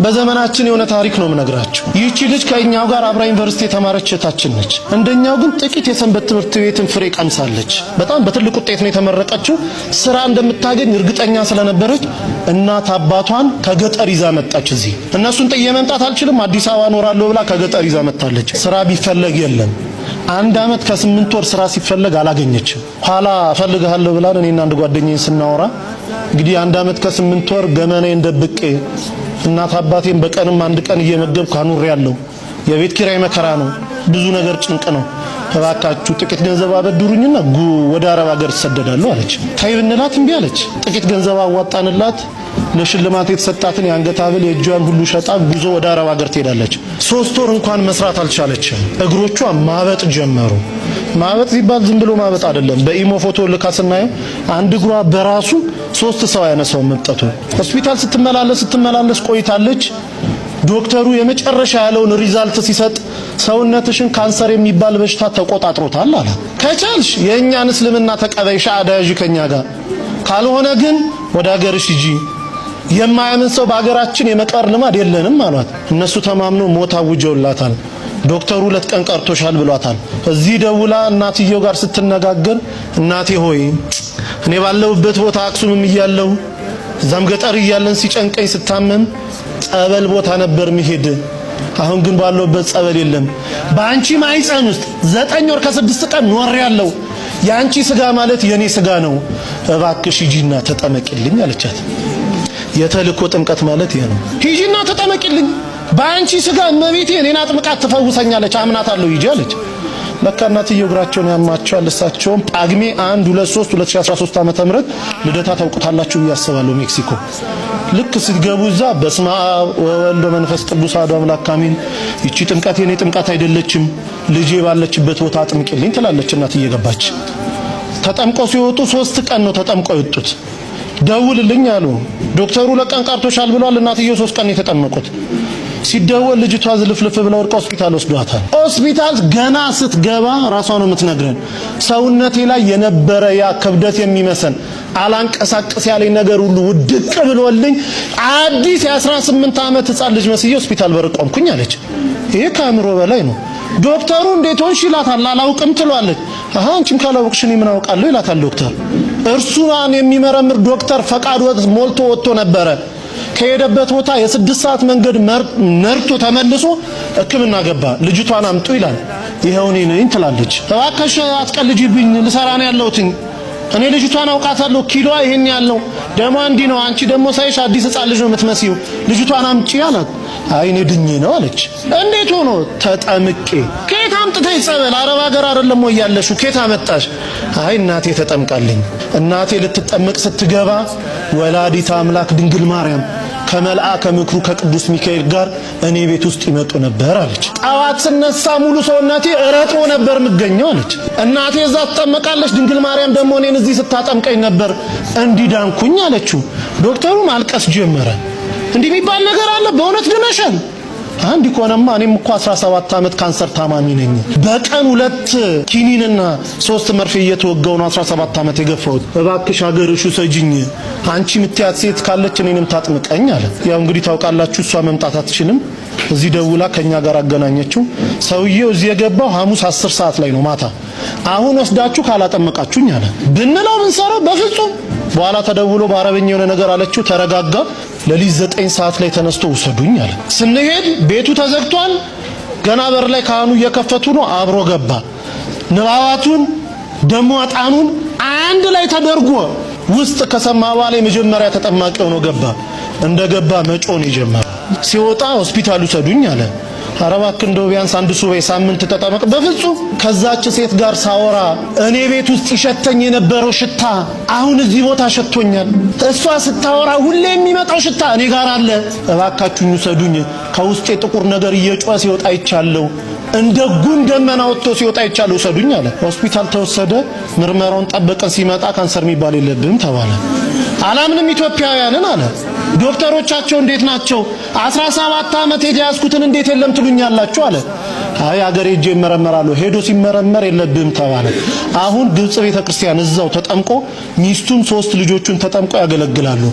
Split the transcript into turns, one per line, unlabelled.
በዘመናችን የሆነ ታሪክ ነው ምነግራችሁ። ይህቺ ልጅ ከኛው ጋር አብራ ዩኒቨርሲቲ የተማረች እህታችን ነች። እንደኛው ግን ጥቂት የሰንበት ትምህርት ቤትን ፍሬ ቀምሳለች። በጣም በትልቅ ውጤት ነው የተመረቀችው። ስራ እንደምታገኝ እርግጠኛ ስለነበረች እናት አባቷን ከገጠር ይዛ መጣች። እዚህ እነሱን ጥዬ መምጣት አልችልም፣ አዲስ አበባ እኖራለሁ ብላ ከገጠር ይዛ መጣለች። ስራ ቢፈለግ የለም። 1 አመት ከ8 ወር ስራ ሲፈለግ አላገኘችም። ኋላ እፈልግሃለሁ ብላ እኔና አንድ ጓደኛዬ ስናወራ እንግዲህ 1 አመት ከ8 ወር ገመናዬን ደብቄ እናት አባቴን በቀንም 1 ቀን እየመገብኩ አኑሬያለሁ። የቤት ኪራይ መከራ ነው፣ ብዙ ነገር ጭንቅ ነው። እባካችሁ ጥቂት ገንዘብ አበድሩኝና ወደ አረብ ሀገር ተሰደዳለሁ አለች። ታይ ብንላት እምቢ አለች። ጥቂት ገንዘብ አዋጣንላት። ለሽልማት የተሰጣትን የአንገት ሐብል የእጇን ሁሉ ሸጣ ጉዞ ወደ አረብ ሀገር ትሄዳለች። 3 ወር እንኳን መስራት አልቻለችም። እግሮቿ ማበጥ ጀመሩ። ማበጥ ሲባል ዝም ብሎ ማበጥ አይደለም። በኢሞ ፎቶ ልካ ስናየው አንድ እግሯ በራሱ 3 ሰው ያነሳው መብጠቱ። ሆስፒታል ስትመላለስ ቆይታለች። ዶክተሩ የመጨረሻ ያለውን ሪዛልት ሲሰጥ ሰውነትሽን ካንሰር የሚባል በሽታ ተቆጣጥሮታል አለ። ከቻልሽ የእኛን እስልምና ተቀበይ፣ ሻሃዳ ያዢ ከኛ ጋር፣ ካልሆነ ግን ወደ ሀገርሽ ሂጂ። የማያምን ሰው በሀገራችን የመቀር ልማድ የለንም አሏት። እነሱ ተማምነው ሞት አውጀውላታል። ዶክተሩ 2 ቀን ቀርቶሻል ብሏታል። እዚህ ደውላ እናትየው ጋር ስትነጋገር እናቴ ሆይ እኔ ባለሁበት ቦታ አክሱምም እያለሁ እዛም ገጠር እያለን ሲጨንቀኝ ስታመም ጸበል ቦታ ነበር መሄድ። አሁን ግን ባለሁበት ጸበል የለም። በአንቺ ማይፀን ውስጥ 9 ወር ከ6 ቀን ኖሬያለሁ። ያንቺ ስጋ ማለት የኔ ስጋ ነው። እባክሽ ሂጂና ተጠመቂልኝ አለቻት። የተልኮ ጥምቀት ማለት ይሄ ነው። ሂጂና ተጠመቂልኝ፣ በአንቺ ስጋ እመቤቴ እኔን አጥምቃት ትፈውሰኛለች፣ አምናታለሁ፣ ሂጂ አለች። በቃ እናትየው እግራቸውን ያማቸዋል። እሳቸውም ጳጉሜ 1 2 3 2013 ዓመተ ምህረት ልደታ ታውቁታላችሁ ያስባለሁ ሜክሲኮ። ልክ ስትገቡ እዛ በስመ አብ ወወልድ ወመንፈስ ቅዱስ አሐዱ አምላክ አሜን፣ ይቺ ጥምቀት የኔ ጥምቀት አይደለችም፣ ልጄ ባለችበት ቦታ አጥምቂልኝ ትላለች እናት እየገባች። ተጠምቀው ሲወጡ 3 ቀን ነው ተጠምቀው የወጡት። ደውልልኝ አሉ ዶክተሩ። 2 ቀን ቀርቶሻል ብሏል። እናትየው 3 ቀን የተጠመቁት። ሲደወል ልጅቷ ዝልፍልፍ ብላ ወድቃ ሆስፒታል ወስዷታል። ሆስፒታል ገና ስትገባ ራሷ ነው የምትነግረን፣ ሰውነቴ ላይ የነበረ ያ ክብደት የሚመሰል አላንቀሳቀስ ያለኝ ነገር ሁሉ ውድቅ ብሎልኝ አዲስ የ18 ዓመት ህፃን ልጅ መስዬ ሆስፒታል በር ቆምኩኝ አለች። ይሄ ከአእምሮ በላይ ነው። ዶክተሩ እንዴት ሆንሽ ይላታል። አላውቅም ትሏለች። አንቺም ካላወቅሽ እኔ ምን አውቃለሁ ይላታል ዶክተር። እርሱን የሚመረምር ዶክተር ፈቃድ ሞልቶ ወጥቶ ነበረ። ከሄደበት ቦታ የ6 ሰዓት መንገድ ነርቶ ተመልሶ ሕክምና ገባ። ልጅቷን አምጡ ይላል። ይሄው እኔ ነኝ ትላለች። እባክሽ አትቀልጂብኝ፣ ልሰራ ነው ያለሁት። እኔ ልጅቷን አውቃታለሁ፣ ኪሎዋ ይሄን ያለው ደሞ እንዲህ ነው። አንቺ ደሞ ሳይሽ አዲስ ህፃን ልጅ ነው የምትመስዪው፣ ልጅቷን አምጪ አላት። አይ እኔ ድኜ ነው አለች። እንዴት ሆኖ? ተጠምቄ። ከየት አምጥተሽ ጸበል? አረብ ሀገር አይደለም ወይ ያለሽው? ከየት አመጣሽ? አይ እናቴ ተጠምቃለኝ። እናቴ ልትጠመቅ ስትገባ ወላዲተ አምላክ ድንግል ማርያም ከመልአከ ምክሩ ከቅዱስ ሚካኤል ጋር እኔ ቤት ውስጥ ይመጡ ነበር አለች። ጣዋት ስነሳ ሙሉ ሰውነቴ እረጥቦ ነበር የምገኘው አለች። እናቴ እዛ ትጠመቃለች፣ ድንግል ማርያም ደግሞ እኔን እዚህ ስታጠምቀኝ ነበር እንዲዳንኩኝ አለችው። ዶክተሩ ማልቀስ ጀመረ። እንዲህ የሚባል ነገር አለ? በእውነት ድነሻል? አንድ ኮነማ እኔም እኮ 17 ዓመት ካንሰር ታማሚ ነኝ። በቀን 2 ኪኒንና 3 መርፌ እየተወጋው ነው 17 ዓመት የገፋሁት። እባክሽ ሀገርሽ ሰጂኝ፣ አንቺ ምትያት ሴት ካለች እኔንም ታጥምቀኝ አለ። ያው እንግዲህ ታውቃላችሁ እሷ መምጣት አትችልም። እዚህ ደውላ ከኛ ጋር አገናኘችው። ሰውዬው እዚህ የገባው ሐሙስ 10 ሰዓት ላይ ነው ማታ። አሁን ወስዳችሁ ካላጠመቃችሁኝ አለ። ብንለው ብንሰራው በፍጹም። በኋላ ተደውሎ በአረበኛ የሆነ ነገር አለችው። ተረጋጋ። ለሊት 9 ሰዓት ላይ ተነስቶ ውሰዱኝ አለ። ስንሄድ ቤቱ ተዘግቷል። ገና በር ላይ ካህኑ እየከፈቱ ነው። አብሮ ገባ። ንባባቱን ደሞ አጣኑን አንድ ላይ ተደርጎ ውስጥ ከሰማ በኋላ የመጀመሪያ ተጠማቂ ሆኖ ገባ። እንደገባ መጮን ይጀምራል። ሲወጣ ሆስፒታል ውሰዱኝ አለ። አረባክ እንደው ቢያንስ 1 ሱባኤ ሳምንት ተጠመቅ። በፍጹም። ከዛች ሴት ጋር ሳወራ እኔ ቤት ውስጥ ይሸተኝ የነበረው ሽታ አሁን እዚህ ቦታ ሸቶኛል። እሷ ስታወራ ሁሌ የሚመጣው ሽታ እኔ ጋር አለ። እባካችሁኝ ውሰዱኝ። ከውስጤ ጥቁር ነገር እየጮኸ ሲወጣ ይቻለው፣ እንደ ጉም ደመና ወጥቶ ሲወጣ ይቻለው፣ ውሰዱኝ አለ። ሆስፒታል ተወሰደ። ምርመራውን ጠበቀን። ሲመጣ ካንሰር የሚባል የለብህም ተባለ። አላምንም ኢትዮጵያውያንን አለ። ዶክተሮቻቸው እንዴት ናቸው? 17 ዓመት የያዝኩትን እንዴት የለም ትሉኛላችሁ አለ። አይ አገሬ ሄጄ እመረመራለሁ። ሄዶ ሲመረመር የለብህም ተባለ። አሁን ግብጽ ቤተክርስቲያን እዛው ተጠምቆ ሚስቱም 3 ልጆቹን ተጠምቆ ያገለግላሉ።